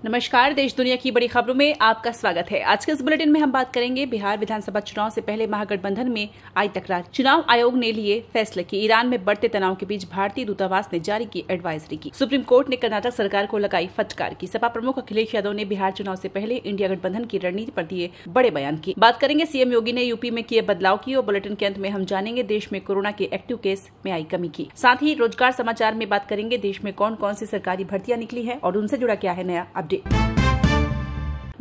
नमस्कार, देश दुनिया की बड़ी खबरों में आपका स्वागत है। आज के इस बुलेटिन में हम बात करेंगे बिहार विधानसभा चुनाव से पहले महागठबंधन में आई तकरार। चुनाव आयोग ने लिए फैसले की। ईरान में बढ़ते तनाव के बीच भारतीय दूतावास ने जारी की एडवाइजरी की। सुप्रीम कोर्ट ने कर्नाटक सरकार को लगाई फटकार की। सपा प्रमुख अखिलेश यादव ने बिहार चुनाव से पहले इंडिया गठबंधन की रणनीति पर दिए बड़े बयान की। बात करेंगे सीएम योगी ने यूपी में किए बदलाव की और बुलेटिन के अंत में हम जानेंगे देश में कोरोना के एक्टिव केस में आई कमी की। साथ ही रोजगार समाचार में बात करेंगे देश में कौन कौन सी सरकारी भर्तियां निकली है और उनसे जुड़ा क्या है नया अपडेट।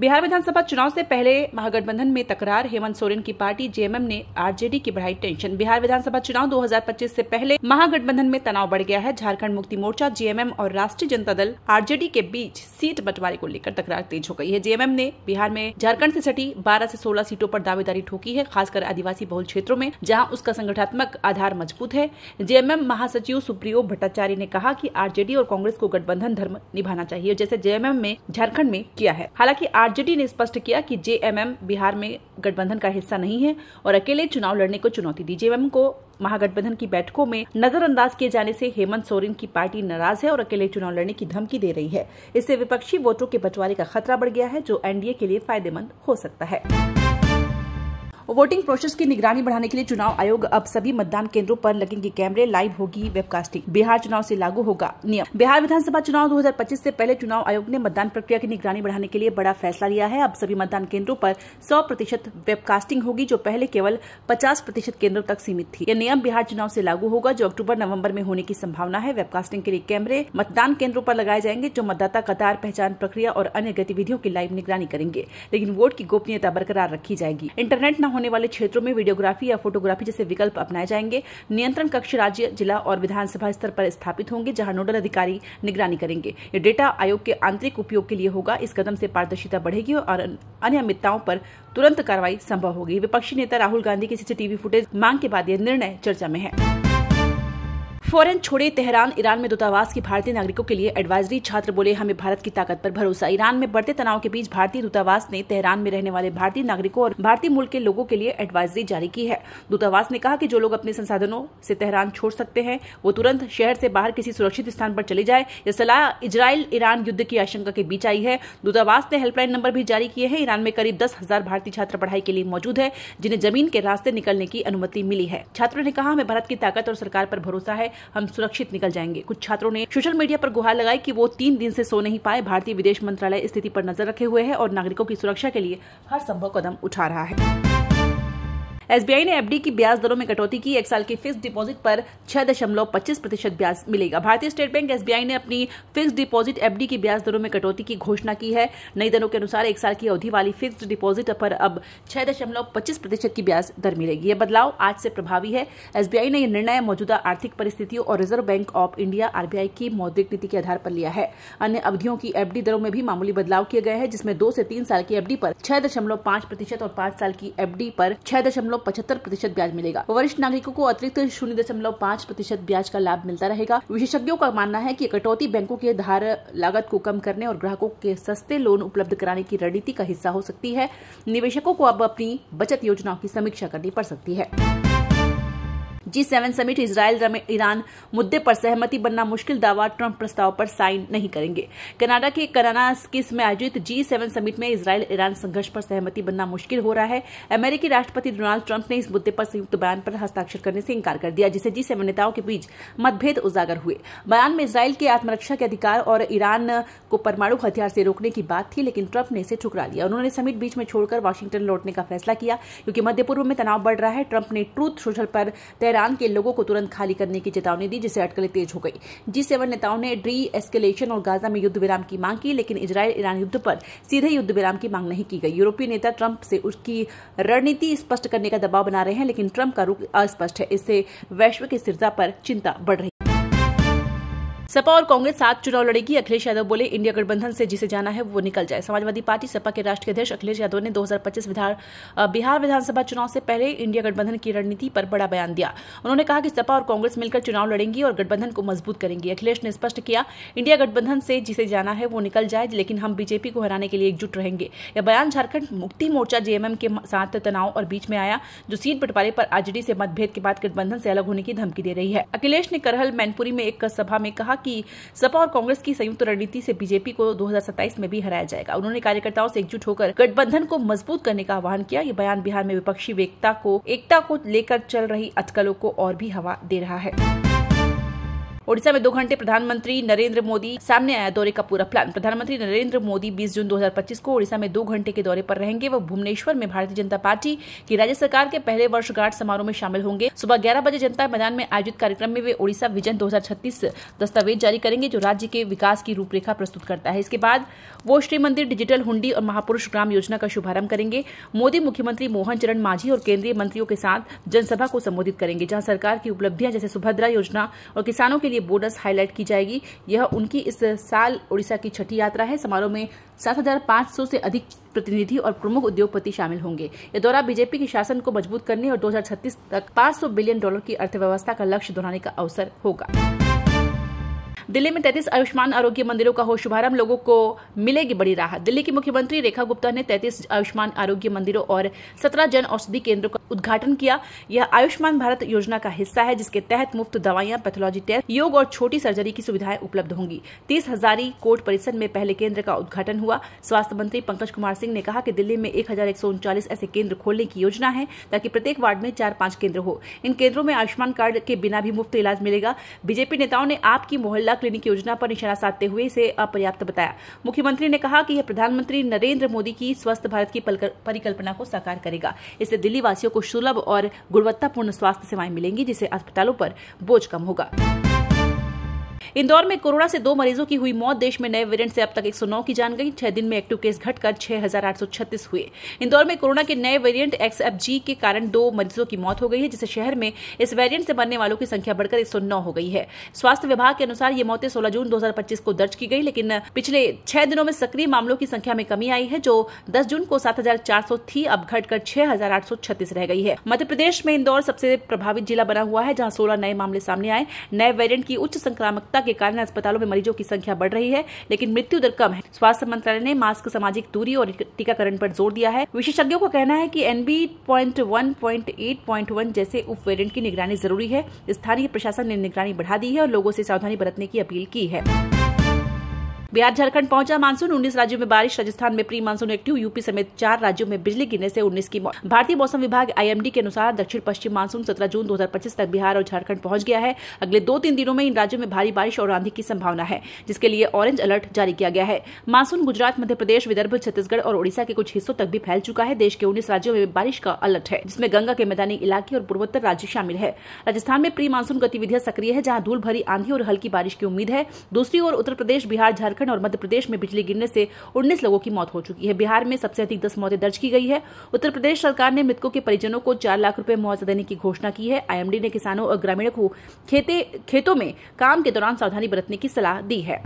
बिहार विधानसभा चुनाव से पहले महागठबंधन में तकरार। हेमंत सोरेन की पार्टी जेएमएम ने आरजेडी की बढ़ाई टेंशन। बिहार विधानसभा चुनाव 2025 से पहले महागठबंधन में तनाव बढ़ गया है। झारखंड मुक्ति मोर्चा, जेएमएम और राष्ट्रीय जनता दल आरजेडी के बीच सीट बंटवारे को लेकर तकरार तेज हो गई है। जेएमएम ने बिहार में झारखंड से सटी 12 से 16 सीटों पर दावेदारी ठोकी है, खासकर आदिवासी बहुल क्षेत्रों में जहां उसका संगठनात्मक आधार मजबूत है। जेएमएम महासचिव सुप्रियो भट्टाचार्य ने कहा कि आरजेडी और कांग्रेस को गठबंधन धर्म निभाना चाहिए, जैसे जेएमएम में झारखंड में किया है। हालांकि आरजेडी ने स्पष्ट किया कि जेएमएम बिहार में गठबंधन का हिस्सा नहीं है और अकेले चुनाव लड़ने को चुनौती दी। जेएमएम को महागठबंधन की बैठकों में नजरअंदाज किए जाने से हेमंत सोरेन की पार्टी नाराज है और अकेले चुनाव लड़ने की धमकी दे रही है। इससे विपक्षी वोटों के बंटवारे का खतरा बढ़ गया है, जो एनडीए के लिए फायदेमंद हो सकता है। वोटिंग प्रोसेस की निगरानी बढ़ाने के लिए चुनाव आयोग अब सभी मतदान केंद्रों पर लगेंगे कैमरे, लाइव होगी वेबकास्टिंग। बिहार चुनाव से लागू होगा नियम। बिहार विधानसभा चुनाव 2025 से पहले चुनाव आयोग ने मतदान प्रक्रिया की निगरानी बढ़ाने के लिए बड़ा फैसला लिया है। अब सभी मतदान केंद्रों पर 100% वेबकास्टिंग होगी, जो पहले केवल 50% केंद्रों तक सीमित थी। यह नियम बिहार चुनाव से लागू होगा, जो अक्टूबर-नवंबर में होने की संभावना है। वेबकास्टिंग के लिए कैमरे मतदान केंद्रों पर लगाए जाएंगे, जो मतदाता कतार, पहचान प्रक्रिया और अन्य गतिविधियों की लाइव निगरानी करेंगे, लेकिन वोट की गोपनीयता बरकरार रखी जाएगी। इंटरनेट न होने वाले क्षेत्रों में वीडियोग्राफी या फोटोग्राफी जैसे विकल्प अपनाए जाएंगे। नियंत्रण कक्ष राज्य, जिला और विधानसभा स्तर पर स्थापित होंगे, जहां नोडल अधिकारी निगरानी करेंगे। ये डेटा आयोग के आंतरिक उपयोग के लिए होगा। इस कदम से पारदर्शिता बढ़ेगी और अनियमितताओं पर तुरंत कार्रवाई संभव होगी। विपक्षी नेता राहुल गांधी की सीसीटीवी फुटेज मांग के बाद यह निर्णय चर्चा में है। फौरन छोड़े तेहरान। ईरान में दूतावास की भारतीय नागरिकों के लिए एडवाइजरी। छात्र बोले, हमें भारत की ताकत पर भरोसा। ईरान में बढ़ते तनाव के बीच भारतीय दूतावास ने तेहरान में रहने वाले भारतीय नागरिकों और भारतीय मूल के लोगों के लिए एडवाइजरी जारी की है। दूतावास ने कहा कि जो लोग अपने संसाधनों से तेहरान छोड़ सकते हैं, वो तुरंत शहर से बाहर किसी सुरक्षित स्थान पर चले जाए। यह सलाह इजराइल ईरान युद्ध की आशंका के बीच आई है। दूतावास ने हेल्पलाइन नंबर भी जारी किए हैं। ईरान में करीब 10,000 भारतीय छात्र पढ़ाई के लिए मौजूद है, जिन्हें जमीन के रास्ते निकलने की अनुमति मिली है। छात्रों ने कहा, हमें भारत की ताकत और सरकार पर भरोसा है, हम सुरक्षित निकल जाएंगे। कुछ छात्रों ने सोशल मीडिया पर गुहार लगाई कि वो 3 दिन से सो नहीं पाए। भारतीय विदेश मंत्रालय स्थिति पर नजर रखे हुए है और नागरिकों की सुरक्षा के लिए हर संभव कदम उठा रहा है। एसबीआई ने एफडी की ब्याज दरों में कटौती की। 1 साल की फिक्स्ड डिपॉजिट पर 6.25% ब्याज मिलेगा। भारतीय स्टेट बैंक एसबीआई ने अपनी फिक्स्ड डिपॉजिट एफडी की ब्याज दरों में कटौती की घोषणा की है। नई दरों के अनुसार 1 साल की अवधि वाली फिक्स्ड डिपॉजिट पर अब 6.25% की ब्याज दर मिलेगी। यह बदलाव आज से प्रभावी है। एसबीआई ने यह निर्णय मौजूदा आर्थिक परिस्थितियों और reserve bank of India RBI की मौद्रिक नीति के आधार पर लिया है। अन्य अवधियों की एफडी दरों में भी मामूली बदलाव किए गए हैं, जिसमें 2 से 3 साल की एफडी पर 6.5% और 5 साल की एफडी पर 6.75% ब्याज मिलेगा। वरिष्ठ नागरिकों को अतिरिक्त 0.5% ब्याज का लाभ मिलता रहेगा। विशेषज्ञों का मानना है कि कटौती बैंकों के धार लागत को कम करने और ग्राहकों के सस्ते लोन उपलब्ध कराने की रणनीति का हिस्सा हो सकती है। निवेशकों को अब अपनी बचत योजनाओं की समीक्षा करनी पड़ सकती है। G7 समिट, इजराइल ईरान मुद्दे पर सहमति बनना मुश्किल, दावा ट्रंप प्रस्ताव पर साइन नहीं करेंगे। कनाडा के करानास्किस में आयोजित G7 समिट में इजराइल ईरान संघर्ष पर सहमति बनना मुश्किल हो रहा है। अमेरिकी राष्ट्रपति डोनाल्ड ट्रंप ने इस मुद्दे पर संयुक्त बयान पर हस्ताक्षर करने से इंकार कर दिया, जिससे G7 नेताओं के बीच मतभेद उजागर हुए। बयान में इजराइल के आत्मरक्षा के अधिकार और ईरान को परमाणु हथियार से रोकने की बात थी, लेकिन ट्रंप ने इसे ठुकरा लिया। उन्होंने समिट बीच में छोड़कर वाशिंगटन लौटने का फैसला किया, क्योंकि मध्य पूर्व में तनाव बढ़ रहा है। ट्रंप ने ट्रूथ सोशल पर तेहरान के लोगों को तुरंत खाली करने की चेतावनी दी, जिससे अटकलें तेज हो गई। G7 नेताओं ने डी एस्केलेशन और गाजा में युद्ध विराम की मांग की, लेकिन इजराइल ईरान युद्ध पर सीधे युद्ध विराम की मांग नहीं की गई। यूरोपीय नेता ट्रंप से उसकी रणनीति स्पष्ट करने का दबाव बना रहे हैं, लेकिन ट्रंप का रुख अस्पष्ट है। इससे वैश्विक स्थिरता पर चिंता बढ़ रही है। सपा और कांग्रेस साथ चुनाव लड़ेगी। अखिलेश यादव बोले, इंडिया गठबंधन से जिसे जाना है वो निकल जाए। समाजवादी पार्टी सपा के राष्ट्रीय अध्यक्ष अखिलेश यादव ने 2025 बिहार विधानसभा चुनाव से पहले इंडिया गठबंधन की रणनीति पर बड़ा बयान दिया। उन्होंने कहा कि सपा और कांग्रेस मिलकर चुनाव लड़ेंगी और गठबंधन को मजबूत करेंगी। अखिलेश ने स्पष्ट किया, इंडिया गठबंधन से जिसे जाना है वो निकल जाए, लेकिन हम बीजेपी को हराने के लिए एकजुट रहेंगे। यह बयान झारखंड मुक्ति मोर्चा जेएमएम के साथ तनाव और बीच में आया, जो सीट बंटवारे पर आरजेडी से मतभेद के बाद गठबंधन से अलग होने की धमकी दे रही है। अखिलेश ने करहल मैनपुरी में एक सभा में कहा कि सपा और कांग्रेस की संयुक्त रणनीति से बीजेपी को 2027 में भी हराया जाएगा। उन्होंने कार्यकर्ताओं से एकजुट होकर गठबंधन को मजबूत करने का आह्वान किया। ये बयान बिहार में विपक्षी एकता को लेकर चल रही अटकलों को और भी हवा दे रहा है। ओडिशा में 2 घंटे प्रधानमंत्री नरेंद्र मोदी सामने आया दौरे का पूरा प्लान। प्रधानमंत्री नरेंद्र मोदी 20 जून 2025 को ओडिशा में 2 घंटे के दौरे पर रहेंगे। वह भुवनेश्वर में भारतीय जनता पार्टी की राज्य सरकार के पहले वर्षगांठ समारोह में शामिल होंगे। सुबह 11 बजे जनता मैदान में आयोजित कार्यक्रम में वे ओडिशा विजन 2036 दस्तावेज जारी करेंगे, जो राज्य के विकास की रूपरेखा प्रस्तुत करता है। इसके बाद वो श्री मंदिर, डिजिटल हुंडी और महापुरुष ग्राम योजना का शुभारंभ करेंगे। मोदी मुख्यमंत्री मोहन चरण मांझी और केंद्रीय मंत्रियों के साथ जनसभा को संबोधित करेंगे, जहां सरकार की उपलब्धियां जैसे सुभद्रा योजना और किसानों के लिए बोनस हाईलाइट की जाएगी। यह उनकी इस साल ओडिशा की छठी यात्रा है। समारोह में 7,500 से अधिक प्रतिनिधि और प्रमुख उद्योगपति शामिल होंगे। यह दौरा बीजेपी के शासन को मजबूत करने और 2036 तक $500 बिलियन की अर्थव्यवस्था का लक्ष्य दोहराने का अवसर होगा। दिल्ली में 33 आयुष्मान आरोग्य मंदिरों का हो शुभारंभ, लोगों को मिलेगी बड़ी राहत। दिल्ली की मुख्यमंत्री रेखा गुप्ता ने 33 आयुष्मान आरोग्य मंदिरों और 17 जन औषधि केंद्रों का उद्घाटन किया। यह आयुष्मान भारत योजना का हिस्सा है, जिसके तहत मुफ्त दवाइयां, पैथोलॉजी टेस्ट, योग और छोटी सर्जरी की सुविधाएं उपलब्ध होंगी। 30 हजारी कोट परिसर में पहले केंद्र का उद्घाटन हुआ। स्वास्थ्य मंत्री पंकज कुमार सिंह ने कहा कि दिल्ली में 1139 ऐसे केंद्र खोलने की योजना है, ताकि प्रत्येक वार्ड में 4-5 केंद्र हो। इन केंद्रों में आयुष्मान कार्ड के बिना भी मुफ्त इलाज मिलेगा। बीजेपी नेताओं ने आपकी मोहल्ला क्लिनिक योजना पर निशाना साधते हुए इसे अपर्याप्त बताया। मुख्यमंत्री ने कहा कि यह प्रधानमंत्री नरेंद्र मोदी की स्वस्थ भारत की परिकल्पना को साकार करेगा। इससे दिल्ली वासियों को सुलभ और गुणवत्तापूर्ण स्वास्थ्य सेवाएं मिलेंगी, जिससे अस्पतालों पर बोझ कम होगा। इंदौर में कोरोना से 2 मरीजों की हुई मौत। देश में नए वेरिएंट से अब तक 109 की जान गई। 6 दिन में एक्टिव केस घटकर 6,836 हुए। इंदौर में कोरोना के नए वेरिएंट XFG के कारण 2 मरीजों की मौत हो गई है, जिससे शहर में इस वेरिएंट से मरने वालों की संख्या बढ़कर 109 हो गई है। स्वास्थ्य विभाग के अनुसार ये मौतें 16 जून 2025 को दर्ज की गई, लेकिन पिछले 6 दिनों में सक्रिय मामलों की संख्या में कमी आई है, जो 10 जून को 7,400 थी, अब घटकर 6,836 रह गई है। मध्य प्रदेश में इंदौर सबसे प्रभावित जिला बना हुआ है, जहां 16 नए मामले सामने आए। नए वेरिएंट की उच्च संक्रामकता के कारण अस्पतालों में मरीजों की संख्या बढ़ रही है, लेकिन मृत्यु दर कम है। स्वास्थ्य मंत्रालय ने मास्क, सामाजिक दूरी और टीकाकरण पर जोर दिया है। विशेषज्ञों का कहना है कि NB.1.8.1 जैसे उप वेरिएंट की निगरानी जरूरी है। स्थानीय प्रशासन ने निगरानी बढ़ा दी है और लोगों से सावधानी बरतने की अपील की है। बिहार झारखंड पहुंचा मानसून। 19 राज्यों में बारिश। राजस्थान में प्री मानसून एक्टिव। यूपी समेत 4 राज्यों में बिजली गिरने से 19 की मौत। भारतीय मौसम विभाग IMD के अनुसार दक्षिण पश्चिम मानसून 17 जून 2025 तक बिहार और झारखंड पहुंच गया है। अगले 2-3 दिनों में इन राज्यों में भारी बारिश और आंधी की संभावना है, जिसके लिए ऑरेंज अलर्ट जारी किया गया है। मानसून गुजरात, मध्य प्रदेश, विदर्भ, छत्तीसगढ़ और ओडिशा के कुछ हिस्सों तक भी फैल चुका है। देश के 19 राज्यों में बारिश का अलर्ट है, जिसमें गंगा के मैदानी इलाके और पूर्वोत्तर राज्य शामिल है। राजस्थान में प्री मानसून गतिविधियां सक्रिय है, जहां धूल भरी आंधी और हल्की बारिश की उम्मीद है। दूसरी ओर उत्तर प्रदेश, बिहार, झारखंड और मध्य प्रदेश में बिजली गिरने से 19 लोगों की मौत हो चुकी है। बिहार में सबसे अधिक 10 मौतें दर्ज की गई है। उत्तर प्रदेश सरकार ने मृतकों के परिजनों को 4 लाख रुपए मुआवजा देने की घोषणा की है। IMD ने किसानों और ग्रामीणों को खेतों में काम के दौरान सावधानी बरतने की सलाह दी है।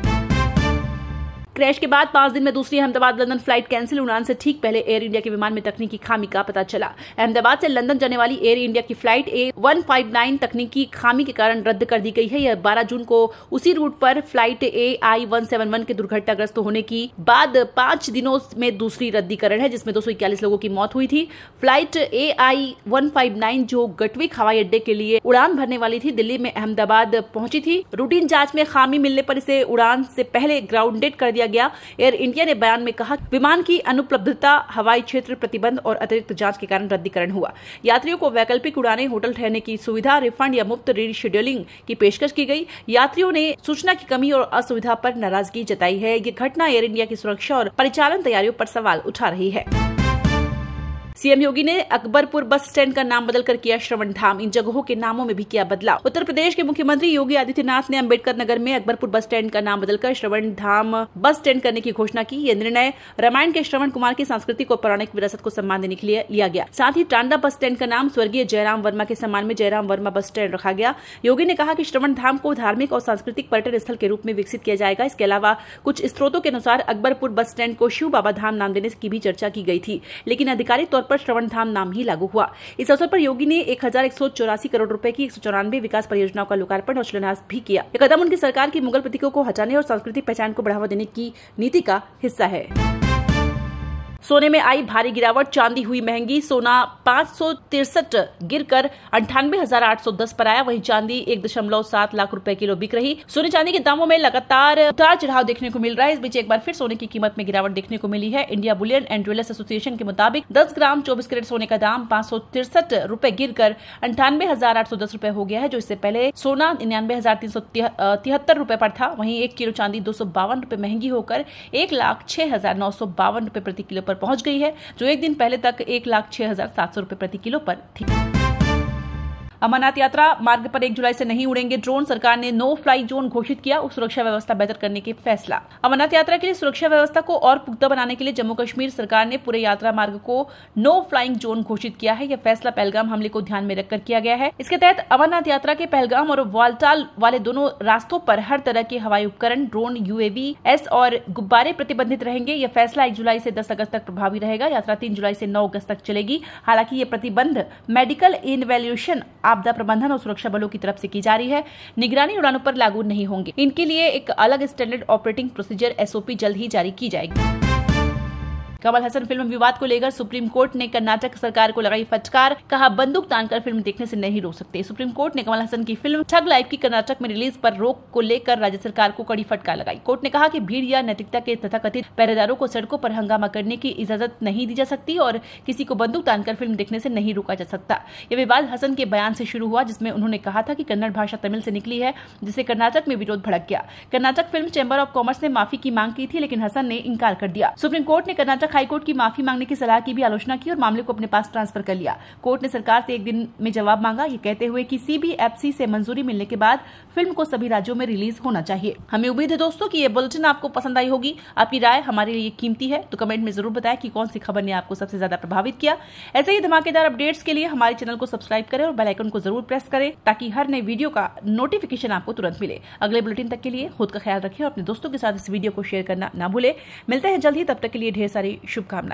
क्रैश के बाद 5 दिन में दूसरी अहमदाबाद लंदन फ्लाइट कैंसिल। उड़ान से ठीक पहले एयर इंडिया के विमान में तकनीकी खामी का पता चला। अहमदाबाद से लंदन जाने वाली एयर इंडिया की फ्लाइट A159 तकनीकी खामी के कारण रद्द कर दी गई है। यह 12 जून को उसी रूट पर फ्लाइट AI171 के दुर्घटनाग्रस्त होने की बाद 5 दिनों में दूसरी रद्दीकरण है, जिसमें 241 लोगों की मौत हुई थी। फ्लाइट AI159 जो गटविक हवाई अड्डे के लिए उड़ान भरने वाली थी, दिल्ली में अहमदाबाद पहुंची थी। रूटीन जांच में खामी मिलने पर इसे उड़ान से पहले ग्राउंडेड कर दिया गया। एयर इंडिया ने बयान में कहा, विमान की अनुपलब्धता, हवाई क्षेत्र प्रतिबंध और अतिरिक्त जांच के कारण रद्दीकरण हुआ। यात्रियों को वैकल्पिक उड़ानें, होटल ठहरने की सुविधा, रिफंड या मुफ्त रीशेड्यूलिंग की पेशकश की गई। यात्रियों ने सूचना की कमी और असुविधा पर नाराजगी जताई है। ये घटना एयर इंडिया की सुरक्षा और परिचालन तैयारियों पर सवाल उठा रही है। सीएम योगी ने अकबरपुर बस स्टैंड का नाम बदलकर किया श्रवण धाम। इन जगहों के नामों में भी किया बदलाव। उत्तर प्रदेश के मुख्यमंत्री योगी आदित्यनाथ ने अंबेडकर नगर में अकबरपुर बस स्टैंड का नाम बदलकर श्रवण धाम बस स्टैंड करने की घोषणा की। यह निर्णय रामायण के श्रवण कुमार की सांस्कृतिक और पौराणिक विरासत को सम्मान देने के लिए लिया गया। साथ ही टांडा बस स्टैंड का नाम स्वर्गीय जयराम वर्मा के सम्मान में जयराम वर्मा बस स्टैंड रखा गया। योगी ने कहा कि श्रवण धाम को धार्मिक और सांस्कृतिक पर्यटन स्थल के रूप में विकसित किया जाएगा। इसके अलावा कुछ स्रोतों के अनुसार अकबरपुर बस स्टैंड को शिव बाबा धाम नाम देने की भी चर्चा की गई थी, लेकिन आधिकारिक तौर पर श्रवण धाम नाम ही लागू हुआ। इस अवसर पर योगी ने 1184 करोड़ रुपए की 194 विकास परियोजनाओं का लोकार्पण और शिलान्यास भी किया। यह कदम उनकी सरकार की मुगल प्रतीकों को हटाने और सांस्कृतिक पहचान को बढ़ावा देने की नीति का हिस्सा है। सोने में आई भारी गिरावट, चांदी हुई महंगी। सोना 563 गिरकर 98,810 पर आया। वहीं चांदी 1.7 लाख रुपए किलो बिक रही। सोने चांदी के दामों में लगातार उतार चढ़ाव देखने को मिल रहा है। इस बीच एक बार फिर सोने की कीमत में गिरावट देखने को मिली है। India Boolean and jewellers association के मुताबिक 10 ग्राम 24 कैरेट सोने का दाम 563 रुपए गिरकर 98,810 रुपए हो गया है, जो इससे पहले सोना 99,373 रुपए पर था। वहीं 1 किलो चांदी 252 रुपए महंगी होकर 1,06,952 रुपए प्रति किलो पर पहुंच गई है, जो एक दिन पहले तक 1,06,700 रुपए प्रति किलो पर थी। अमरनाथ यात्रा मार्ग पर 1 जुलाई से नहीं उड़ेंगे ड्रोन। सरकार ने नो फ्लाई जोन घोषित किया। सुरक्षा व्यवस्था बेहतर करने के फैसला। अमरनाथ यात्रा के लिए सुरक्षा व्यवस्था को और पुख्ता बनाने के लिए जम्मू कश्मीर सरकार ने पूरे यात्रा मार्ग को नो फ्लाइंग जोन घोषित किया है। यह फैसला पहलगाम हमले को ध्यान में रखकर किया गया है। इसके तहत अमरनाथ यात्रा के पहलगाम और वालटाल वाले दोनों रास्तों पर हर तरह के हवाई उपकरण, ड्रोन, UAV, एस और गुब्बारे प्रतिबंधित रहेंगे। यह फैसला 1 जुलाई से 10 अगस्त तक प्रभावी रहेगा। यात्रा 3 जुलाई से 9 अगस्त तक चलेगी। हालांकि ये प्रतिबंध मेडिकल इवैल्यूएशन, आपदा प्रबंधन और सुरक्षा बलों की तरफ से की जा रही है। निगरानी उड़ानों पर लागू नहीं होंगे। इनके लिए एक अलग स्टैंडर्ड ऑपरेटिंग प्रोसीजर SOP जल्द ही जारी की जाएगी। कमल हसन फिल्म विवाद को लेकर सुप्रीम कोर्ट ने कर्नाटक सरकार को लगाई फटकार। कहा, बंदूक तानकर फिल्म देखने से नहीं रोक सकते। सुप्रीम कोर्ट ने कमल हसन की फिल्म ठग लाइफ की कर्नाटक में रिलीज पर रोक को लेकर राज्य सरकार को कड़ी फटकार लगाई। कोर्ट ने कहा कि भीड़ या नैतिकता के तथाकथित पहरेदारों को सड़कों पर हंगामा करने की इजाजत नहीं दी जा सकती और किसी को बंदूक तानकर फिल्म देखने से नहीं रोका जा सकता। यह विवाद हसन के बयान से शुरू हुआ, जिसमें उन्होंने कहा था कि कन्नड़ भाषा तमिल से निकली है, जिससे कर्नाटक में विरोध भड़क गया। Karnataka film chamber of commerce ने माफी की मांग की थी, लेकिन हसन ने इनकार कर दिया। सुप्रीम कोर्ट ने कर्नाटक हाईकोर्ट की माफी मांगने की सलाह की भी आलोचना की और मामले को अपने पास ट्रांसफर कर लिया। कोर्ट ने सरकार से 1 दिन में जवाब मांगा, ये कहते हुए कि CBFC से मंजूरी मिलने के बाद फिल्म को सभी राज्यों में रिलीज होना चाहिए। हमें उम्मीद है दोस्तों कि ये बुलेटिन आपको पसंद आई होगी। आपकी राय हमारे लिए कीमती है, तो कमेंट में जरूर बताएं कि कौन सी खबर ने आपको सबसे ज्यादा प्रभावित किया। ऐसे ही धमाकेदार अपडेट्स के लिए हमारे चैनल को सब्सक्राइब करें और बेल आइकन को जरूर प्रेस करें, ताकि हर नए वीडियो का नोटिफिकेशन आपको तुरंत मिले। अगले बुलेटिन तक के लिए खुद का ख्याल रखें और अपने दोस्तों के साथ इस वीडियो को शेयर करना ना भूलें। मिलते हैं जल्द ही, तब तक के लिए ढेर सारी शुभकामनाएं।